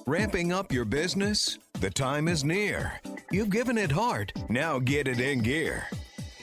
Ramping up your business? The time is near. You've given it heart, now get it in gear.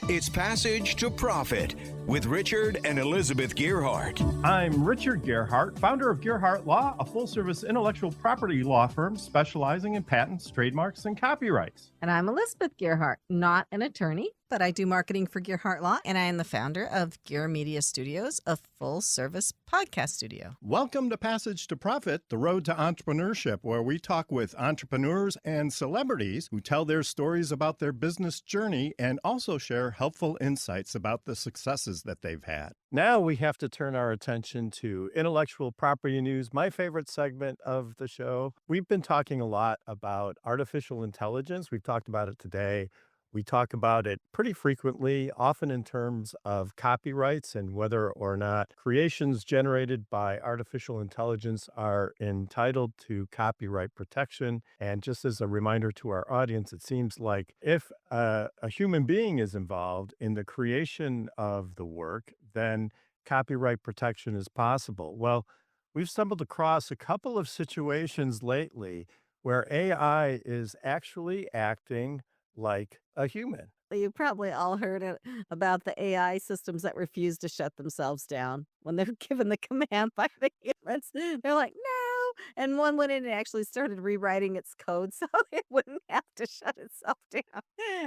It's Passage to Profit with Richard and Elizabeth Gearhart. I'm Richard Gearhart, founder of Gearhart Law, a full-service intellectual property law firm specializing in patents, trademarks, and copyrights. And I'm Elizabeth Gearhart, not an attorney, but I do marketing for Gearhart Law, and I am the founder of Gear Media Studios, a full-service podcast studio. Welcome to Passage to Profit, the road to entrepreneurship, where we talk with entrepreneurs and celebrities who tell their stories about their business journey and also share helpful insights about the successes that they've had. Now we have to turn our attention to intellectual property news, my favorite segment of the show. We've been talking a lot about artificial intelligence. We've talked about it today. We talk about it pretty frequently, often in terms of copyrights and whether or not creations generated by artificial intelligence are entitled to copyright protection. And just as a reminder to our audience, it seems like if a human being is involved in the creation of the work, then copyright protection is possible. Well, we've stumbled across a couple of situations lately where AI is actually acting like a human. You probably all heard about the AI systems that refuse to shut themselves down when they're given the command by the humans. They're like, no. And one went in and actually started rewriting its code so it wouldn't have to shut itself down.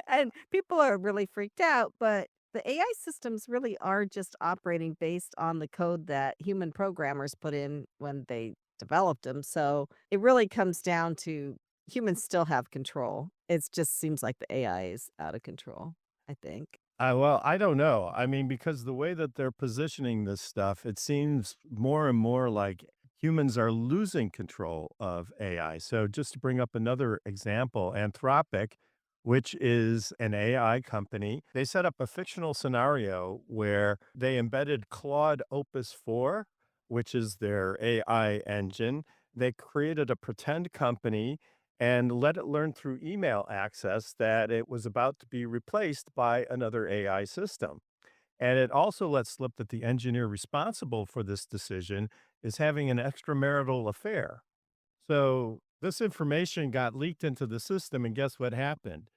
And people are really freaked out, but the AI systems really are just operating based on the code that human programmers put in when they developed them. So it really comes down to humans still have control. It just seems like the AI is out of control, I think. Well, I don't know. I mean, because the way that they're positioning this stuff, it seems more and more like humans are losing control of AI. So just to bring up another example, Anthropic, which is an AI company, they set up a fictional scenario where they embedded Claude Opus 4, which is their AI engine. They created a pretend company and let it learn through email access that it was about to be replaced by another AI system. And it also let slip that the engineer responsible for this decision is having an extramarital affair. So this information got leaked into the system, and guess what happened?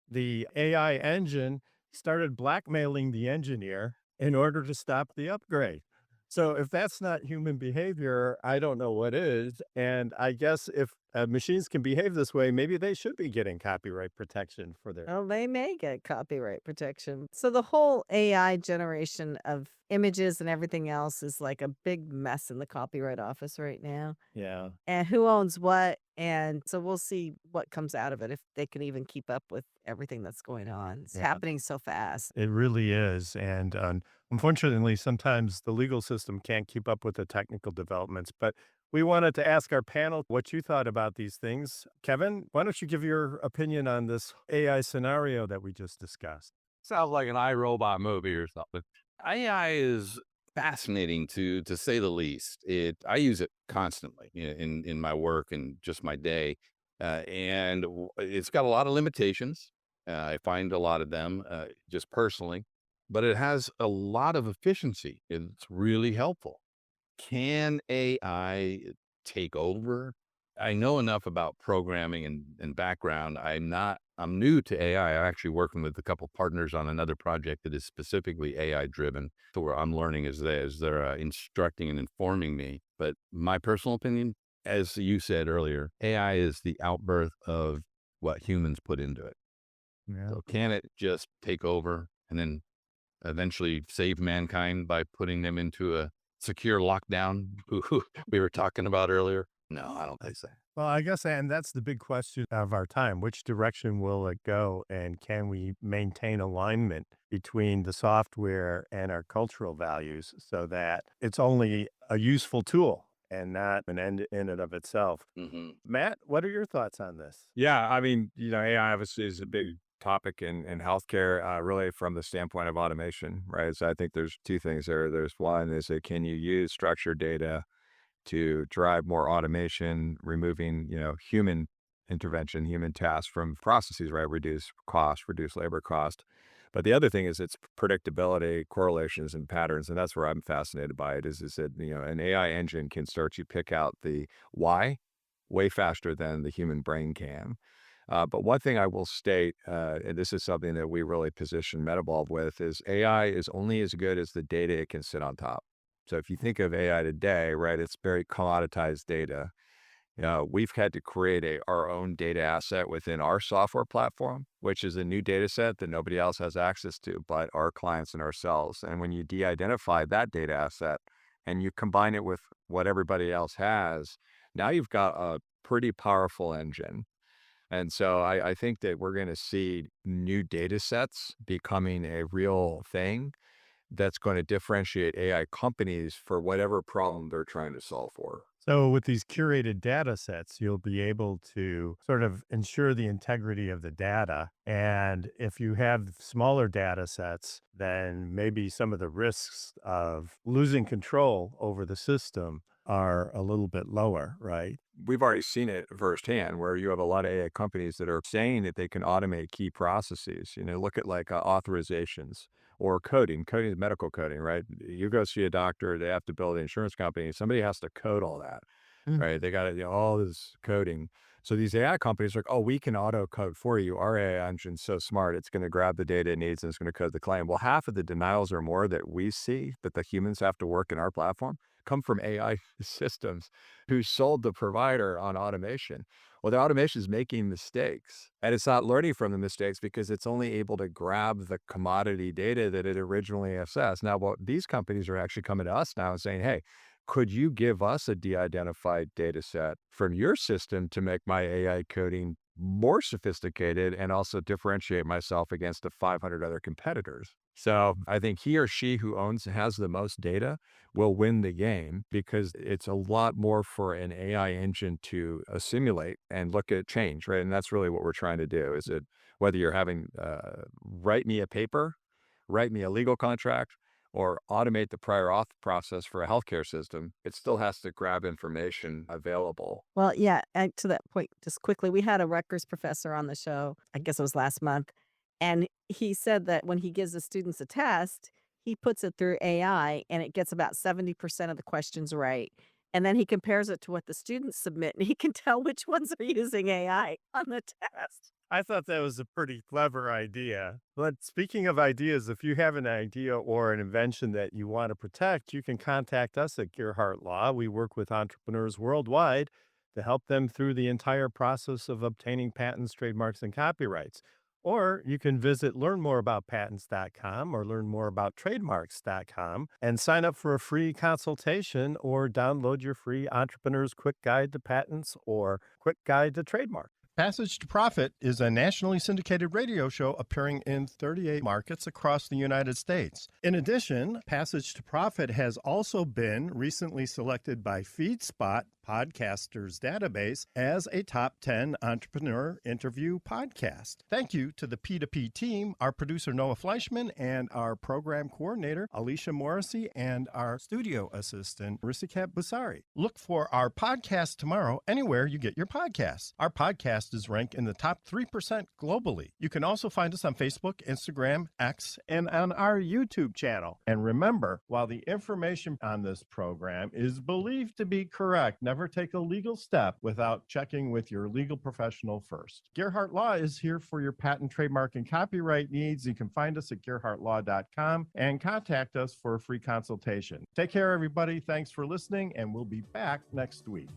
The AI engine started blackmailing the engineer in order to stop the upgrade. So if that's not human behavior, I don't know what is. And I guess if machines can behave this way, maybe they should be getting copyright protection for their. Well, they may get copyright protection. So the whole AI generation of images and everything else is like a big mess in the copyright office right now. Yeah. And who owns what? And so we'll see what comes out of it, if they can even keep up with everything that's going on. It's happening so fast. It really is. And unfortunately, sometimes the legal system can't keep up with the technical developments. But we wanted to ask our panel what you thought about these things. Kevin, why don't you give your opinion on this AI scenario that we just discussed? Sounds like an iRobot movie or something. AI is fascinating to say the least. I use it constantly in my work and just my day, and it's got a lot of limitations. I find a lot of them just personally, but it has a lot of efficiency. It's really helpful. Can AI take over? I know enough about programming and background. I'm new to AI. I'm actually working with a couple partners on another project that is specifically AI driven. So where I'm learning as they're instructing and informing me. But my personal opinion, as you said earlier, AI is the outbirth of what humans put into it. Yeah. So can it just take over and then eventually save mankind by putting them into a secure lockdown we were talking about earlier? No, I don't think so. Well, I guess, and that's the big question of our time. Which direction will it go? And can we maintain alignment between the software and our cultural values so that it's only a useful tool and not an end in and of itself? Mm-hmm. Matt, what are your thoughts on this? Yeah, I mean, AI obviously is a big topic in healthcare, really from the standpoint of automation, right? So I think there's two things there. There's one is that can you use structured data to drive more automation, removing, human intervention, human tasks from processes, right? Reduce cost, reduce labor cost. But the other thing is its predictability, correlations, and patterns. And that's where I'm fascinated by it is that, an AI engine can start to pick out the why way faster than the human brain can. But one thing I will state, and this is something that we really position MedEvlove with, is AI is only as good as the data it can sit on top. So if you think of AI today, right, it's very commoditized data. We've had to create our own data asset within our software platform, which is a new data set that nobody else has access to but our clients and ourselves. And when you de-identify that data asset and you combine it with what everybody else has, now you've got a pretty powerful engine. And so I think that we're going to see new data sets becoming a real thing that's going to differentiate AI companies for whatever problem they're trying to solve for. So with these curated data sets, you'll be able to sort of ensure the integrity of the data. And if you have smaller data sets, then maybe some of the risks of losing control over the system are a little bit lower, right? We've already seen it firsthand where you have a lot of AI companies that are saying that they can automate key processes. Look at like authorizations or coding. Coding is medical coding, right? You go see a doctor, they have to build an insurance company. Somebody has to code all that, Mm. right? They got all this coding. So these AI companies are like, oh, we can auto code for you. Our AI engine's so smart. It's going to grab the data it needs and it's going to code the claim. Well, half of the denials or more that we see that the humans have to work in our platform come from AI systems who sold the provider on automation. Well, the automation is making mistakes and it's not learning from the mistakes because it's only able to grab the commodity data that it originally assessed. Now, what these companies are actually coming to us now and saying, hey, could you give us a de-identified data set from your system to make my AI coding more sophisticated and also differentiate myself against the 500 other competitors? So I think he or she who has the most data will win the game because it's a lot more for an AI engine to assimilate and look at change, right? And that's really what we're trying to do. Is it whether you're having write me a paper, write me a legal contract, or automate the prior auth process for a healthcare system, it still has to grab information available. Well, yeah, and to that point, just quickly, we had a Rutgers professor on the show, I guess it was last month, and he said that when he gives the students a test, he puts it through AI and it gets about 70% of the questions right. And then he compares it to what the students submit and he can tell which ones are using AI on the test. I thought that was a pretty clever idea. But speaking of ideas, if you have an idea or an invention that you want to protect, you can contact us at Gearhart Law. We work with entrepreneurs worldwide to help them through the entire process of obtaining patents, trademarks, and copyrights. Or you can visit learnmoreaboutpatents.com or learn more about trademarks.com and sign up for a free consultation or download your free Entrepreneur's Quick Guide to Patents or Quick Guide to Trademark. Passage to Profit is a nationally syndicated radio show appearing in 38 markets across the United States. In addition, Passage to Profit has also been recently selected by FeedSpot Podcasters Database as a top 10 entrepreneur interview podcast. Thank you to the P2P team, our producer Noah Fleischman, and our program coordinator Alicia Morrissey, and our studio assistant Risikat Busari. Look for our podcast tomorrow anywhere you get your podcasts. Our podcast is ranked in the top 3% globally. You can also find us on Facebook, Instagram, X, and on our YouTube channel. And remember, while the information on this program is believed to be correct, never take a legal step without checking with your legal professional first. Gearhart Law is here for your patent, trademark, and copyright needs. You can find us at gearhartlaw.com and contact us for a free consultation. Take care, everybody. Thanks for listening, and we'll be back next week.